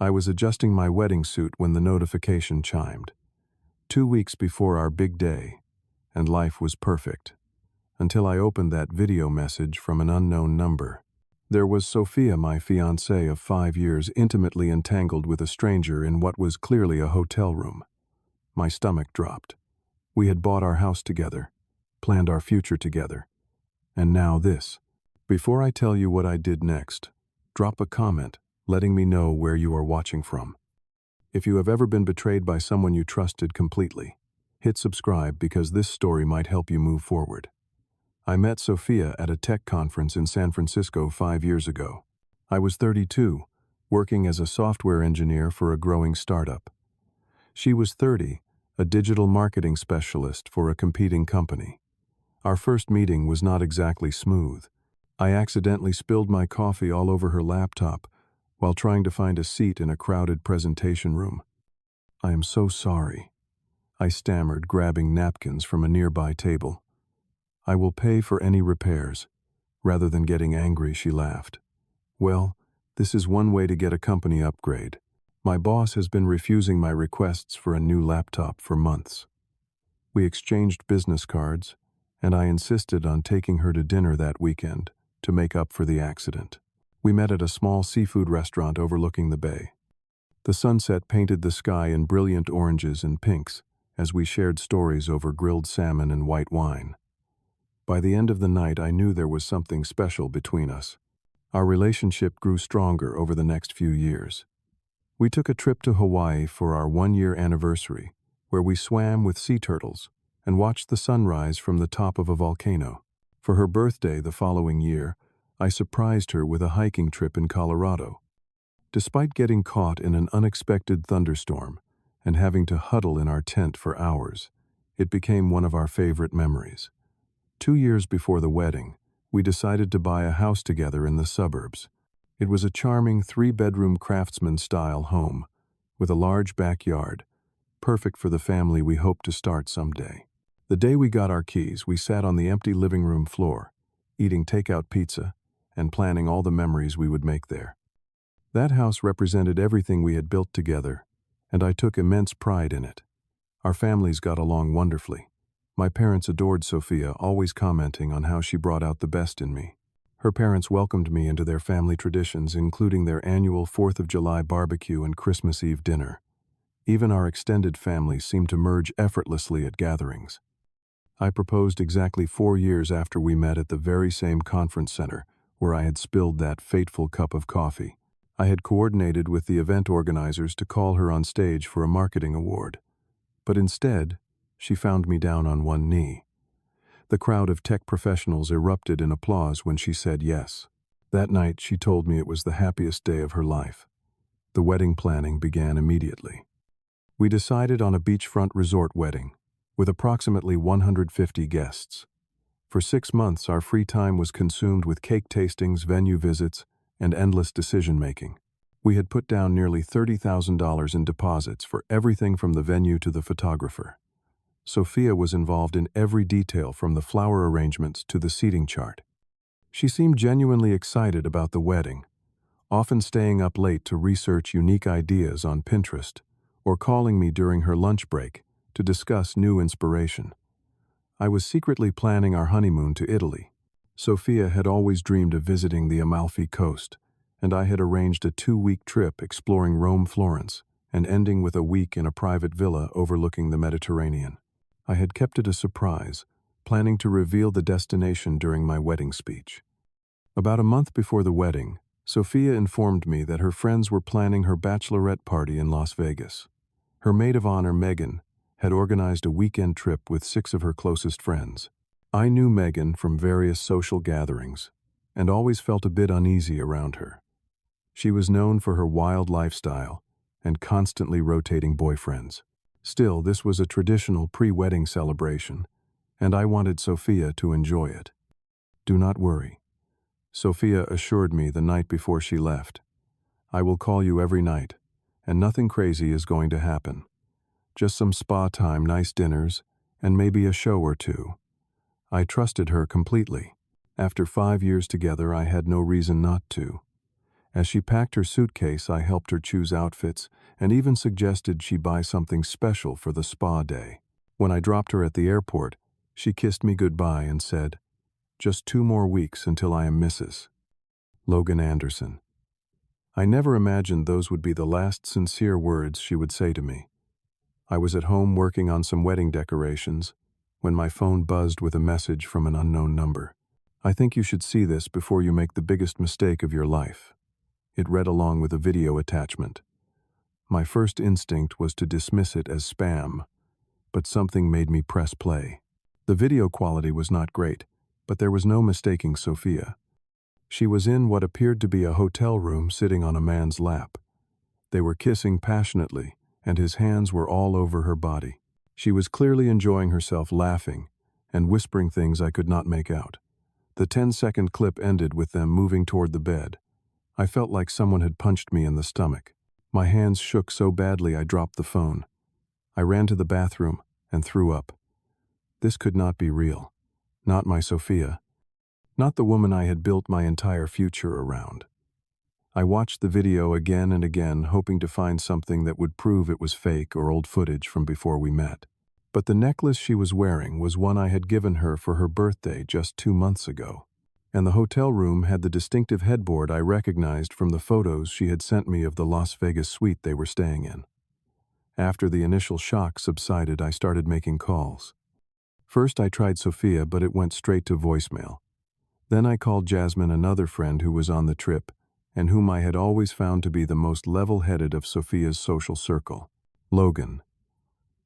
I was adjusting my wedding suit when the notification chimed. 2 weeks before our big day, and life was perfect. Until I opened that video message from an unknown number. There was Sophia, my fiancée of 5 years, intimately entangled with a stranger in what was clearly a hotel room. My stomach dropped. We had bought our house together, planned our future together. And now this. Before I tell you what I did next, drop a comment letting me know where you are watching from. If you have ever been betrayed by someone you trusted completely, hit subscribe because this story might help you move forward. I met Sophia at a tech conference in San Francisco 5 years ago. I was 32, working as a software engineer for a growing startup. She was 30, a digital marketing specialist for a competing company. Our first meeting was not exactly smooth. I accidentally spilled my coffee all over her laptop while trying to find a seat in a crowded presentation room. "I am so sorry," I stammered, grabbing napkins from a nearby table. "I will pay for any repairs." Rather than getting angry, she laughed. "Well, this is one way to get a company upgrade. My boss has been refusing my requests for a new laptop for months." We exchanged business cards, and I insisted on taking her to dinner that weekend to make up for the accident. We met at a small seafood restaurant overlooking the bay. The sunset painted the sky in brilliant oranges and pinks as we shared stories over grilled salmon and white wine. By the end of the night, I knew there was something special between us. Our relationship grew stronger over the next few years. We took a trip to Hawaii for our 1-year anniversary, where we swam with sea turtles and watched the sunrise from the top of a volcano. For her birthday the following year, I surprised her with a hiking trip in Colorado. Despite getting caught in an unexpected thunderstorm and having to huddle in our tent for hours, it became one of our favorite memories. 2 years before the wedding, we decided to buy a house together in the suburbs. It was a charming 3-bedroom craftsman-style home with a large backyard, perfect for the family we hoped to start someday. The day we got our keys, we sat on the empty living room floor, eating takeout pizza and planning all the memories we would make there. That house represented everything we had built together, and I took immense pride in it. Our families got along wonderfully. My parents adored Sophia, always commenting on how she brought out the best in me. Her parents welcomed me into their family traditions, including their annual 4th of July barbecue and Christmas Eve dinner. Even our extended family seemed to merge effortlessly at gatherings. I proposed exactly 4 years after we met at the very same conference center where I had spilled that fateful cup of coffee. I had coordinated with the event organizers to call her on stage for a marketing award. But instead, she found me down on one knee. The crowd of tech professionals erupted in applause when she said yes. That night, she told me it was the happiest day of her life. The wedding planning began immediately. We decided on a beachfront resort wedding, with approximately 150 guests. For 6 months, our free time was consumed with cake tastings, venue visits, and endless decision-making. We had put down nearly $30,000 in deposits for everything from the venue to the photographer. Sophia was involved in every detail from the flower arrangements to the seating chart. She seemed genuinely excited about the wedding, often staying up late to research unique ideas on Pinterest or calling me during her lunch break to discuss new inspiration. I was secretly planning our honeymoon to Italy. Sophia had always dreamed of visiting the Amalfi Coast, and I had arranged a 2-week trip exploring Rome, Florence, and ending with a week in a private villa overlooking the Mediterranean. I had kept it a surprise, planning to reveal the destination during my wedding speech. About a month before the wedding, Sophia informed me that her friends were planning her bachelorette party in Las Vegas. Her maid of honor, Megan, had organized a weekend trip with 6 of her closest friends. I knew Megan from various social gatherings and always felt a bit uneasy around her. She was known for her wild lifestyle and constantly rotating boyfriends. Still, this was a traditional pre-wedding celebration, and I wanted Sophia to enjoy it. "Do not worry," Sophia assured me the night before she left. "I will call you every night, and nothing crazy is going to happen. Just some spa time, nice dinners, and maybe a show or two." I trusted her completely. After 5 years together, I had no reason not to. As she packed her suitcase, I helped her choose outfits and even suggested she buy something special for the spa day. When I dropped her at the airport, she kissed me goodbye and said, "Just 2 more weeks until I am Mrs. Logan Anderson." I never imagined those would be the last sincere words she would say to me. I was at home working on some wedding decorations when my phone buzzed with a message from an unknown number. "I think you should see this before you make the biggest mistake of your life." It read along with a video attachment. My first instinct was to dismiss it as spam, but something made me press play. The video quality was not great, but there was no mistaking Sophia. She was in what appeared to be a hotel room sitting on a man's lap. They were kissing passionately, and his hands were all over her body. She was clearly enjoying herself, laughing and whispering things I could not make out. The 10-second clip ended with them moving toward the bed. I felt like someone had punched me in the stomach. My hands shook so badly I dropped the phone. I ran to the bathroom and threw up. This could not be real. Not my Sophia. Not the woman I had built my entire future around. I watched the video again and again, hoping to find something that would prove it was fake or old footage from before we met. But the necklace she was wearing was one I had given her for her birthday just 2 months ago. And the hotel room had the distinctive headboard I recognized from the photos she had sent me of the Las Vegas suite they were staying in. After the initial shock subsided, I started making calls. First I tried Sophia, but it went straight to voicemail. Then I called Jasmine, another friend who was on the trip, and whom I had always found to be the most level-headed of Sophia's social circle. Logan.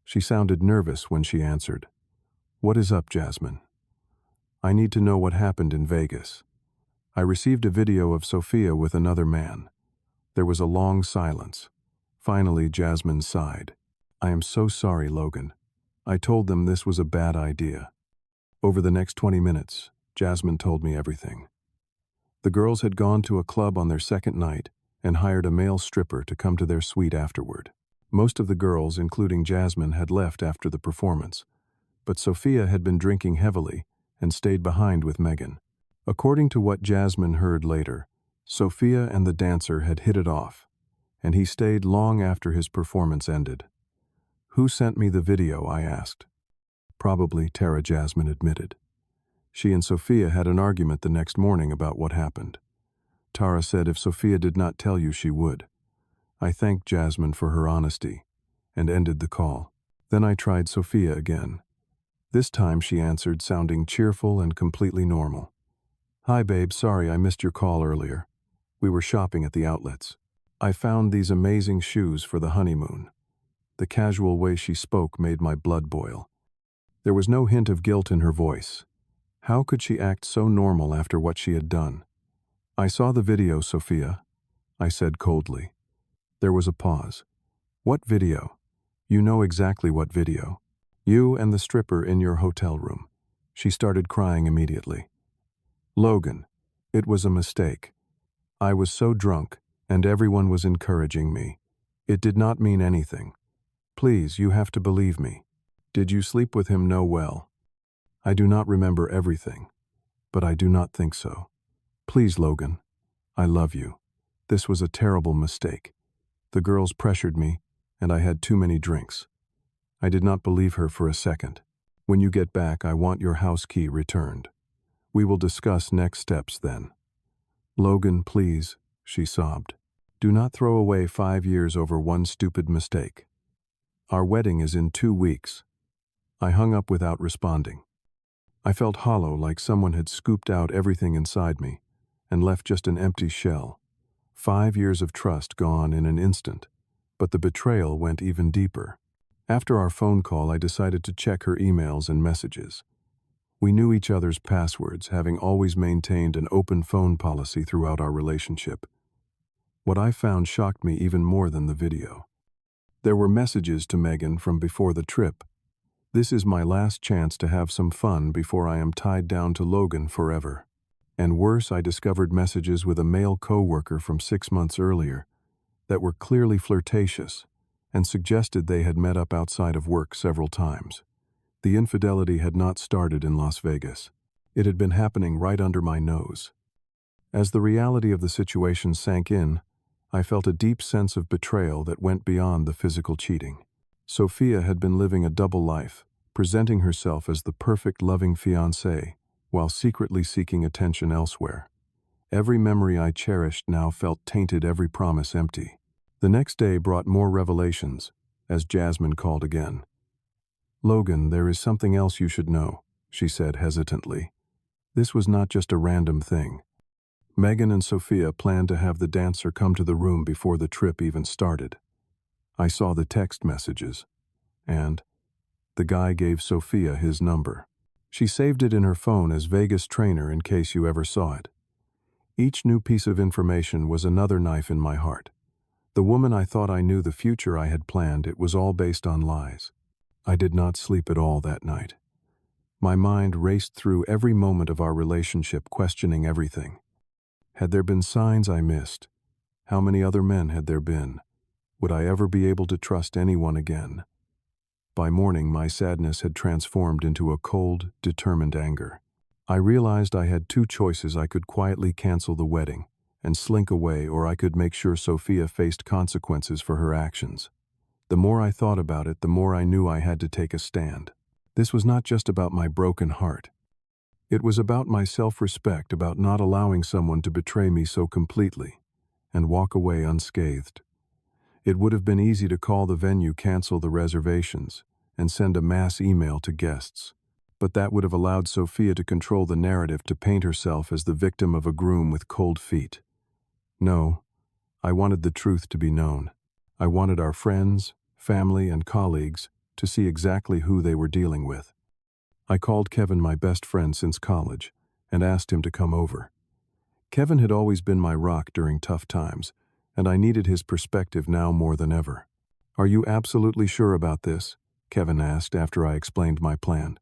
She sounded nervous when she answered. "What is up, Jasmine? I need to know what happened in Vegas." I received a video of Sophia with another man. There was a long silence. Finally, Jasmine sighed. "I am so sorry, Logan. I told them this was a bad idea." Over the next 20 minutes, Jasmine told me everything. The girls had gone to a club on their second night and hired a male stripper to come to their suite afterward. Most of the girls, including Jasmine, had left after the performance, but Sophia had been drinking heavily and stayed behind with Megan. According to what Jasmine heard later, Sophia and the dancer had hit it off, and he stayed long after his performance ended. "Who sent me the video?" I asked. "Probably Tara," Jasmine admitted. She and Sophia had an argument the next morning about what happened. Tara said if Sophia did not tell you, she would. I thanked Jasmine for her honesty and ended the call. Then I tried Sophia again. This time she answered, sounding cheerful and completely normal. "Hi babe, sorry I missed your call earlier. We were shopping at the outlets. I found these amazing shoes for the honeymoon." The casual way she spoke made my blood boil. There was no hint of guilt in her voice. How could she act so normal after what she had done? "I saw the video, Sophia," I said coldly. There was a pause. "What video?" "You know exactly what video. You and the stripper in your hotel room." She started crying immediately. "Logan, it was a mistake. I was so drunk, and everyone was encouraging me. It did not mean anything. Please, you have to believe me. Did you sleep with him?" "No, well. I do not remember everything, but I do not think so. Please, Logan, I love you. This was a terrible mistake. The girls pressured me, and I had too many drinks." I did not believe her for a second. "When you get back, I want your house key returned. We will discuss next steps then." "Logan, please," she sobbed. "Do not throw away 5 years over one stupid mistake. Our wedding is in 2 weeks." I hung up without responding. I felt hollow, like someone had scooped out everything inside me and left just an empty shell. 5 years of trust gone in an instant, but the betrayal went even deeper. After our phone call, I decided to check her emails and messages. We knew each other's passwords, having always maintained an open phone policy throughout our relationship. What I found shocked me even more than the video. There were messages to Megan from before the trip. "This is my last chance to have some fun before I am tied down to Logan forever." And worse, I discovered messages with a male co-worker from 6 months earlier that were clearly flirtatious and suggested they had met up outside of work several times. The infidelity had not started in Las Vegas. It had been happening right under my nose. As the reality of the situation sank in, I felt a deep sense of betrayal that went beyond the physical cheating. Sophia had been living a double life, presenting herself as the perfect loving fiancée, while secretly seeking attention elsewhere. Every memory I cherished now felt tainted, every promise empty. The next day brought more revelations, as Jasmine called again. "Logan, there is something else you should know," she said hesitantly. "This was not just a random thing. Megan and Sophia planned to have the dancer come to the room before the trip even started. I saw the text messages, and the guy gave Sophia his number. She saved it in her phone as Vegas trainer in case you ever saw it. Each new piece of information was another knife in my heart. The woman I thought I knew, the future I had planned, it was all based on lies. I did not sleep at all that night. My mind raced through every moment of our relationship, questioning everything. Had there been signs I missed? How many other men had there been? Would I ever be able to trust anyone again? By morning, my sadness had transformed into a cold, determined anger. I realized I had two choices. I could quietly cancel the wedding and slink away, or I could make sure Sophia faced consequences for her actions. The more I thought about it, the more I knew I had to take a stand. This was not just about my broken heart. It was about my self-respect, about not allowing someone to betray me so completely and walk away unscathed. It would have been easy to call the venue, cancel the reservations, and send a mass email to guests. But that would have allowed Sophia to control the narrative, to paint herself as the victim of a groom with cold feet. No, I wanted the truth to be known. I wanted our friends, family, and colleagues to see exactly who they were dealing with. I called Kevin, my best friend since college, and asked him to come over. Kevin had always been my rock during tough times, and I needed his perspective now more than ever. "Are you absolutely sure about this?" Kevin asked after I explained my plan.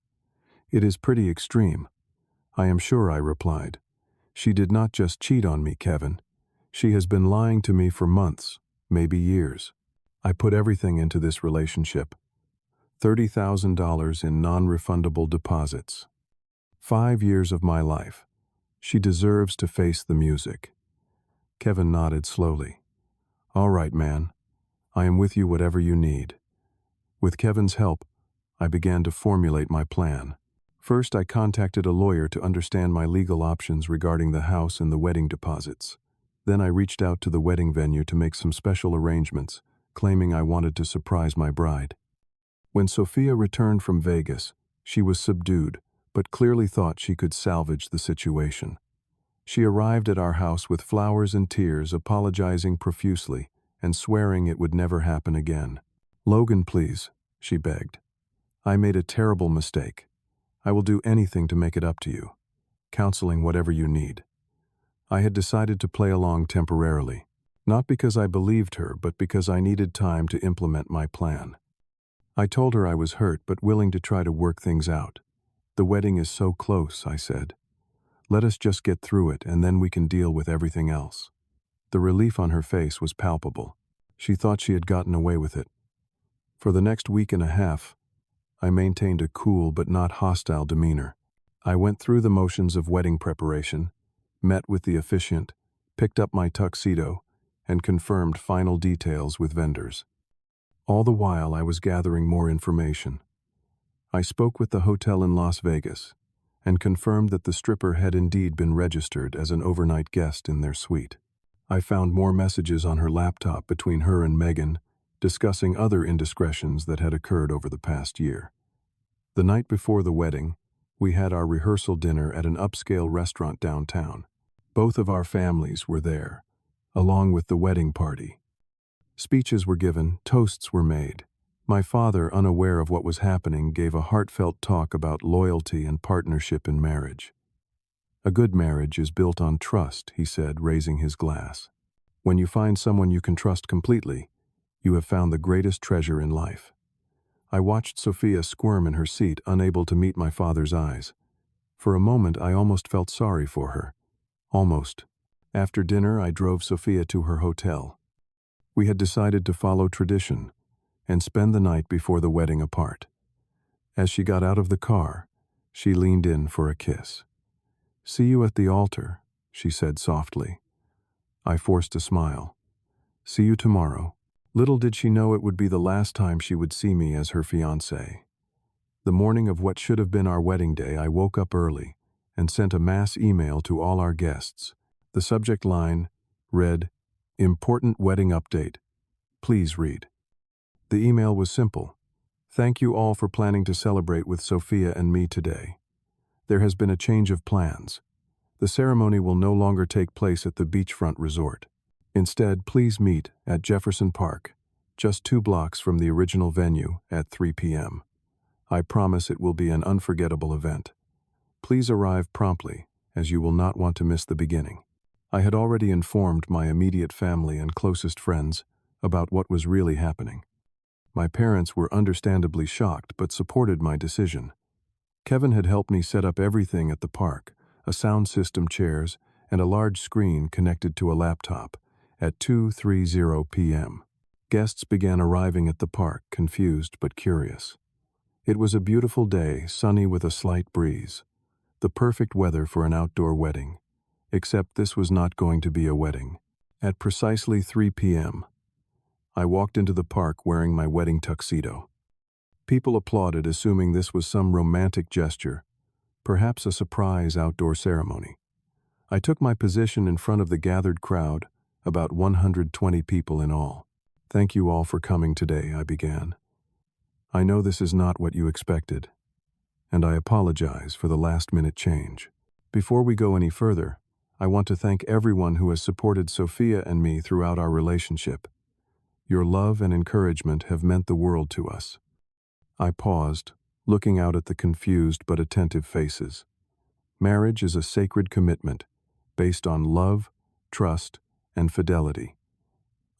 "It is pretty extreme." "I am sure," I replied. "She did not just cheat on me, Kevin. She has been lying to me for months, maybe years. I put everything into this relationship. $30,000 in non-refundable deposits. 5 years of my life. She deserves to face the music." Kevin nodded slowly. "All right, man. I am with you whatever you need." With Kevin's help, I began to formulate my plan. First, I contacted a lawyer to understand my legal options regarding the house and the wedding deposits. Then I reached out to the wedding venue to make some special arrangements, claiming I wanted to surprise my bride. When Sophia returned from Vegas, she was subdued, but clearly thought she could salvage the situation. She arrived at our house with flowers and tears, apologizing profusely and swearing it would never happen again. "Logan, please," she begged. "I made a terrible mistake. I will do anything to make it up to you. Counseling, whatever you need." I had decided to play along temporarily, not because I believed her, but because I needed time to implement my plan. I told her I was hurt but willing to try to work things out. "The wedding is so close," I said. "Let us just get through it, and then we can deal with everything else." The relief on her face was palpable. She thought she had gotten away with it. For the next week and a half, I maintained a cool but not hostile demeanor. I went through the motions of wedding preparation, met with the officiant, picked up my tuxedo, and confirmed final details with vendors. All the while, I was gathering more information. I spoke with the hotel in Las Vegas and confirmed that the stripper had indeed been registered as an overnight guest in their suite. I found more messages on her laptop between her and Megan, discussing other indiscretions that had occurred over the past year. The night before the wedding, we had our rehearsal dinner at an upscale restaurant downtown. Both of our families were there, along with the wedding party. Speeches were given, toasts were made. My father, unaware of what was happening, gave a heartfelt talk about loyalty and partnership in marriage. "A good marriage is built on trust," he said, raising his glass. "When you find someone you can trust completely, you have found the greatest treasure in life." I watched Sophia squirm in her seat, unable to meet my father's eyes. For a moment, I almost felt sorry for her. Almost. After dinner, I drove Sophia to her hotel. We had decided to follow tradition and spend the night before the wedding apart. As she got out of the car, she leaned in for a kiss. "See you at the altar," she said softly. I forced a smile. See you tomorrow. Little did she know it would be the last time she would see me as her fiancé. The morning of what should have been our wedding day, I woke up early and sent a mass email to all our guests. The subject line read, "Important wedding update. Please read." The email was simple. Thank you all for planning to celebrate with Sophia and me today. There has been a change of plans. The ceremony will no longer take place at the beachfront resort. Instead, please meet at Jefferson Park, just 2 blocks from the original venue, at 3 p.m. I promise it will be an unforgettable event. Please arrive promptly, as you will not want to miss the beginning. I had already informed my immediate family and closest friends about what was really happening. My parents were understandably shocked but supported my decision. Kevin had helped me set up everything at the park, a sound system, chairs, and a large screen connected to a laptop, at 2:30 p.m. Guests began arriving at the park, confused but curious. It was a beautiful day, sunny with a slight breeze. The perfect weather for an outdoor wedding. Except this was not going to be a wedding. At precisely 3 p.m., I walked into the park wearing my wedding tuxedo. People applauded, assuming this was some romantic gesture, perhaps a surprise outdoor ceremony. I took my position in front of the gathered crowd, about 120 people in all. Thank you all for coming today, I began. I know this is not what you expected, and I apologize for the last-minute change. Before we go any further, I want to thank everyone who has supported Sophia and me throughout our relationship. Your love and encouragement have meant the world to us. I paused, looking out at the confused but attentive faces. Marriage is a sacred commitment, based on love, trust, and fidelity.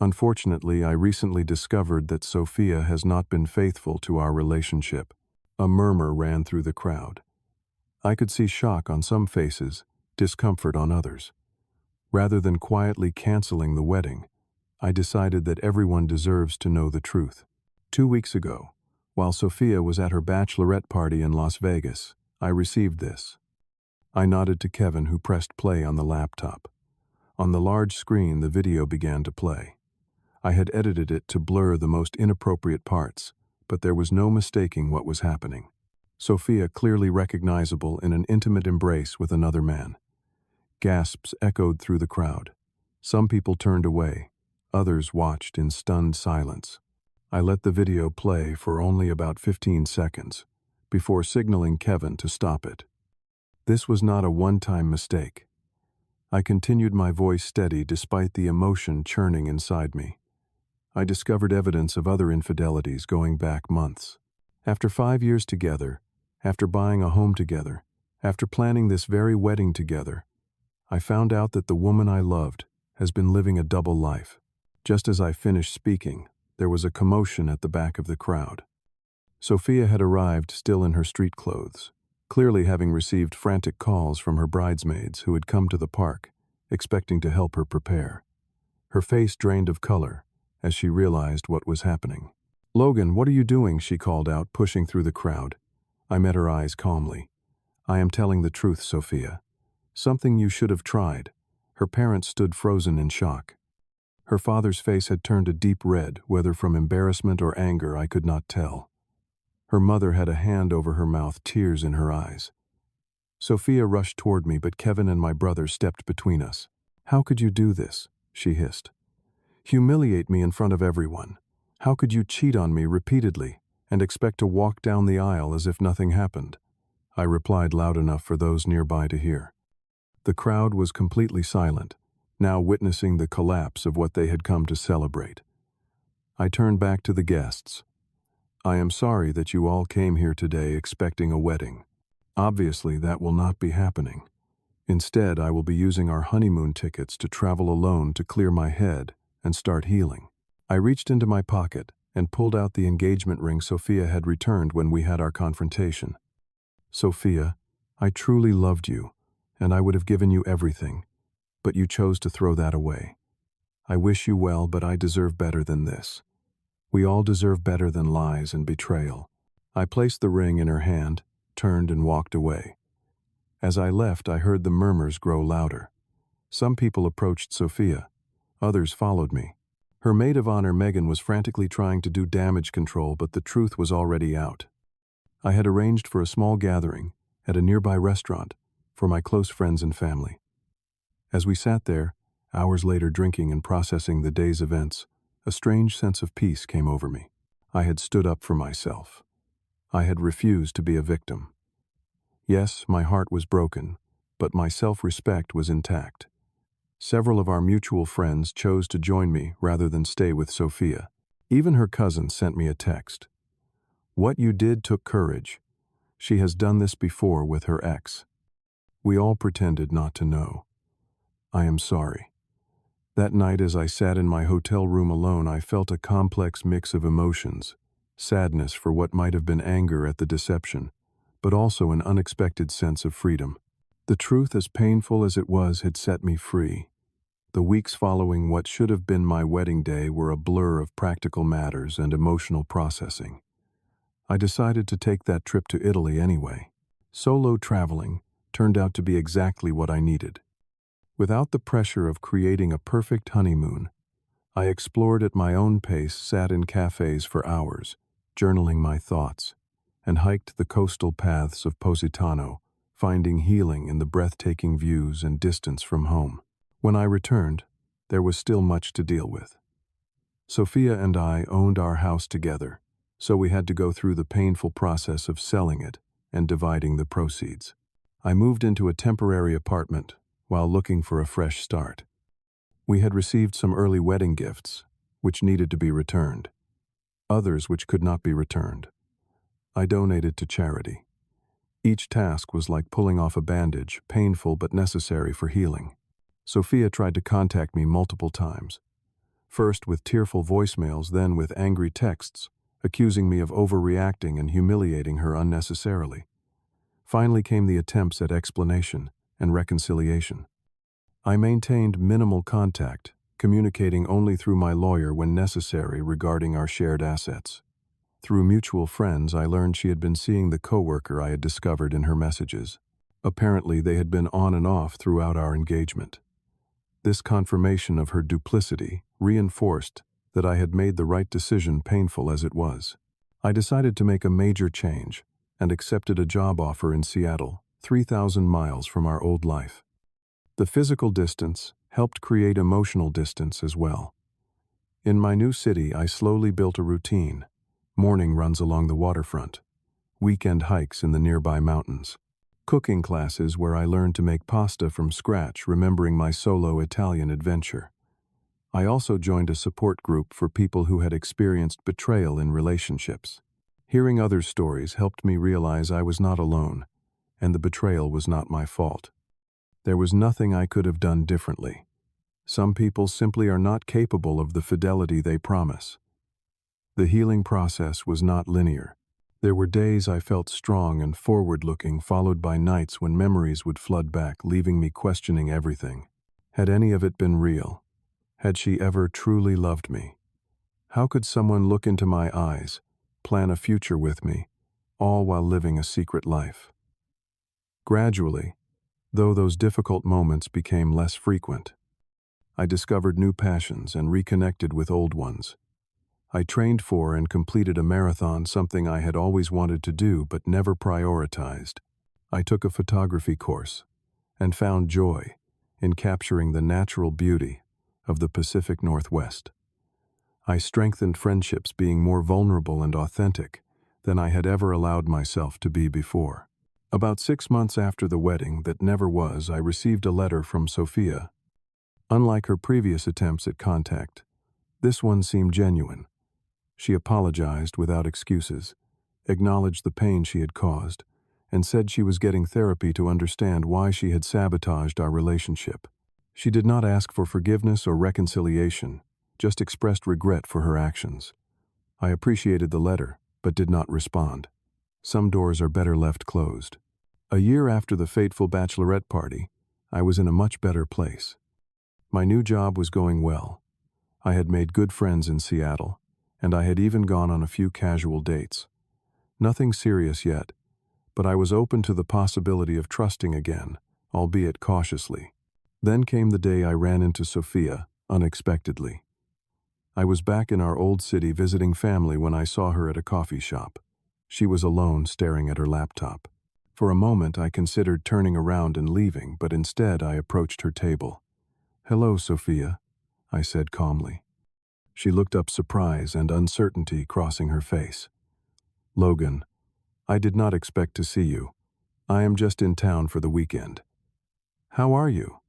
Unfortunately, I recently discovered that Sophia has not been faithful to our relationship. A murmur ran through the crowd. I could see shock on some faces, discomfort on others. Rather than quietly canceling the wedding, I decided that everyone deserves to know the truth. 2 weeks ago, while Sophia was at her bachelorette party in Las Vegas, I received this. I nodded to Kevin, who pressed play on the laptop. On the large screen, the video began to play. I had edited it to blur the most inappropriate parts, but there was no mistaking what was happening. Sophia clearly recognizable in an intimate embrace with another man. Gasps echoed through the crowd. Some people turned away. Others watched in stunned silence. I let the video play for only about 15 seconds, before signaling Kevin to stop it. This was not a one-time mistake. I continued, my voice steady despite the emotion churning inside me. I discovered evidence of other infidelities going back months. After 5 years together, after buying a home together, after planning this very wedding together, I found out that the woman I loved has been living a double life. Just as I finished speaking, there was a commotion at the back of the crowd. Sophia had arrived still in her street clothes, clearly having received frantic calls from her bridesmaids who had come to the park, expecting to help her prepare. Her face drained of color as she realized what was happening. "Logan, what are you doing?" she called out, pushing through the crowd. I met her eyes calmly. "I am telling the truth, Sophia. Something you should have tried." Her parents stood frozen in shock. Her father's face had turned a deep red, whether from embarrassment or anger I could not tell. Her mother had a hand over her mouth, tears in her eyes. Sophia rushed toward me, but Kevin and my brother stepped between us. "How could you do this?" she hissed. "Humiliate me in front of everyone. How could you cheat on me repeatedly and expect to walk down the aisle as if nothing happened?" I replied loud enough for those nearby to hear. The crowd was completely silent, now witnessing the collapse of what they had come to celebrate. I turned back to the guests. "I am sorry that you all came here today expecting a wedding. Obviously, that will not be happening. Instead, I will be using our honeymoon tickets to travel alone to clear my head and start healing." I reached into my pocket and pulled out the engagement ring Sophia had returned when we had our confrontation. "Sophia, I truly loved you, and I would have given you everything, but you chose to throw that away. I wish you well, but I deserve better than this. We all deserve better than lies and betrayal." I placed the ring in her hand, turned and walked away. As I left, I heard the murmurs grow louder. Some people approached Sophia. Others followed me. Her maid of honor, Megan, was frantically trying to do damage control, but the truth was already out. I had arranged for a small gathering at a nearby restaurant for my close friends and family. As we sat there, hours later drinking and processing the day's events, a strange sense of peace came over me. I had stood up for myself. I had refused to be a victim. Yes, my heart was broken, but my self-respect was intact. Several of our mutual friends chose to join me rather than stay with Sophia. Even her cousin sent me a text. "What you did took courage. She has done this before with her ex." We all pretended not to know. I am sorry. That night, as I sat in my hotel room alone, I felt a complex mix of emotions. Sadness for what might have been anger at the deception, but also an unexpected sense of freedom. The truth, as painful as it was, had set me free. The weeks following what should have been my wedding day were a blur of practical matters and emotional processing. I decided to take that trip to Italy anyway. Solo traveling turned out to be exactly what I needed. Without the pressure of creating a perfect honeymoon, I explored at my own pace, sat in cafes for hours, journaling my thoughts, and hiked the coastal paths of Positano, finding healing in the breathtaking views and distance from home. When I returned, there was still much to deal with. Sophia and I owned our house together, so we had to go through the painful process of selling it and dividing the proceeds. I moved into a temporary apartment while looking for a fresh start. We had received some early wedding gifts, which needed to be returned. Others which could not be returned. I donated to charity. Each task was like pulling off a bandage, painful but necessary for healing. Sophia tried to contact me multiple times. First with tearful voicemails, then with angry texts, accusing me of overreacting and humiliating her unnecessarily. Finally came the attempts at explanation and reconciliation. I maintained minimal contact, communicating only through my lawyer when necessary regarding our shared assets. Through mutual friends, I learned she had been seeing the coworker I had discovered in her messages. Apparently, they had been on and off throughout our engagement. This confirmation of her duplicity reinforced that I had made the right decision, painful as it was. I decided to make a major change and accepted a job offer in Seattle, 3,000 miles from our old life. The physical distance helped create emotional distance as well. In my new city, I slowly built a routine. Morning runs along the waterfront, weekend hikes in the nearby mountains, cooking classes where I learned to make pasta from scratch, remembering my solo Italian adventure. I also joined a support group for people who had experienced betrayal in relationships. Hearing others' stories helped me realize I was not alone, and the betrayal was not my fault. There was nothing I could have done differently. Some people simply are not capable of the fidelity they promise. The healing process was not linear. There were days I felt strong and forward-looking, followed by nights when memories would flood back, leaving me questioning everything. Had any of it been real? Had she ever truly loved me? How could someone look into my eyes, plan a future with me, all while living a secret life? Gradually, though those difficult moments became less frequent, I discovered new passions and reconnected with old ones. I trained for and completed a marathon, something I had always wanted to do but never prioritized. I took a photography course and found joy in capturing the natural beauty of the Pacific Northwest. I strengthened friendships, being more vulnerable and authentic than I had ever allowed myself to be before. About 6 months after the wedding that never was, I received a letter from Sophia. Unlike her previous attempts at contact, this one seemed genuine. She apologized without excuses, acknowledged the pain she had caused, and said she was getting therapy to understand why she had sabotaged our relationship. She did not ask for forgiveness or reconciliation, just expressed regret for her actions. I appreciated the letter, but did not respond. Some doors are better left closed. A year after the fateful bachelorette party, I was in a much better place. My new job was going well. I had made good friends in Seattle, and I had even gone on a few casual dates. Nothing serious yet, but I was open to the possibility of trusting again, albeit cautiously. Then came the day I ran into Sophia, unexpectedly. I was back in our old city visiting family when I saw her at a coffee shop. She was alone, staring at her laptop. For a moment, I considered turning around and leaving, but instead I approached her table. "Hello, Sophia," I said calmly. She looked up, surprise and uncertainty crossing her face. "Logan, I did not expect to see you. I am just in town for the weekend." "How are you?"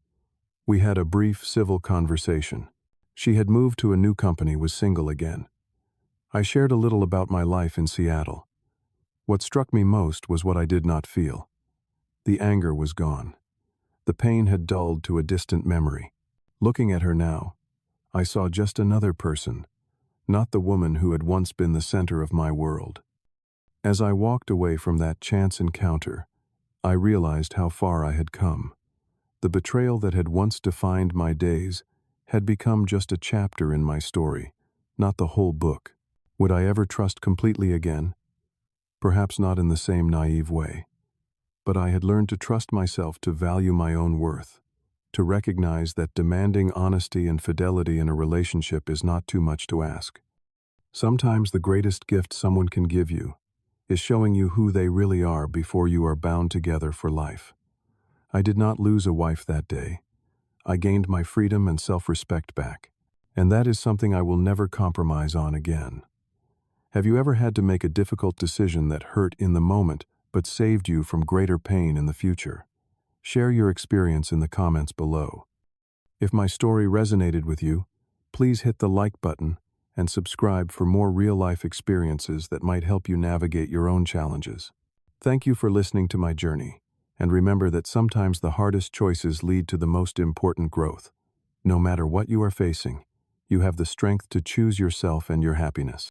We had a brief civil conversation. She had moved to a new company, was single again. I shared a little about my life in Seattle. What struck me most was what I did not feel. The anger was gone. The pain had dulled to a distant memory. Looking at her now, I saw just another person, not the woman who had once been the center of my world. As I walked away from that chance encounter, I realized how far I had come. The betrayal that had once defined my days had become just a chapter in my story, not the whole book. Would I ever trust completely again? Perhaps not in the same naive way. But I had learned to trust myself, to value my own worth, to recognize that demanding honesty and fidelity in a relationship is not too much to ask. Sometimes the greatest gift someone can give you is showing you who they really are before you are bound together for life. I did not lose a wife that day. I gained my freedom and self-respect back, and that is something I will never compromise on again. Have you ever had to make a difficult decision that hurt in the moment but saved you from greater pain in the future? Share your experience in the comments below. If my story resonated with you, please hit the like button and subscribe for more real-life experiences that might help you navigate your own challenges. Thank you for listening to my journey, and remember that sometimes the hardest choices lead to the most important growth. No matter what you are facing, you have the strength to choose yourself and your happiness.